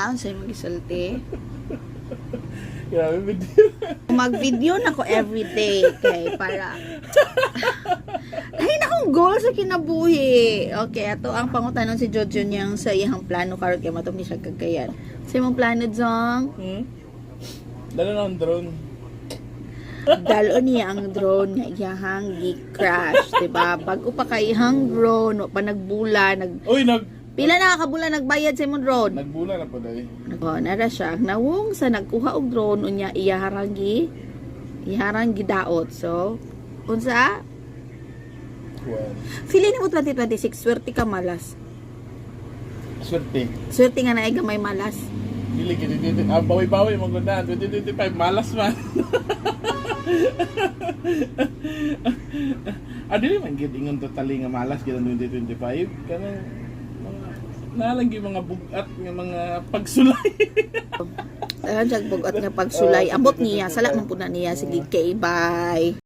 Ang sa'yo magisulti. Grabe video. Mag-video na ko everyday. Okay, para... Ay, nakong goal sa kinabuhi. Okay, ato ang pangutanon si Jojo niyang sa iyang plano karon kay matong ni siya kagayan. Sa imong plano, Jong? Dala na ang drone. Dalo niya ang drone nga iyahang gi-crash, diba? Bago pa kay ihang drone, wa pa nagbula, Uy, pila na kabula nagbayad sa imong drone? nagbula na po dahil. Nara siya. Nawong sa nagkuha og drone unya iyaharangi daot. So, unsa? Well, Feeling mo 2026 swerte ka malas. swerte. Swerte nga naay gamay malas. Dili gid ang bawi-bawi mo ganda 2025 malas man. Dili man gid ingon totally nga malas gid ang 2025 kanang mga nalagi mga bugat nga mga pagsulay. Ayan, bugat nga pagsulay. Ambot niya. Sala man po na niya. Sige, kay bye.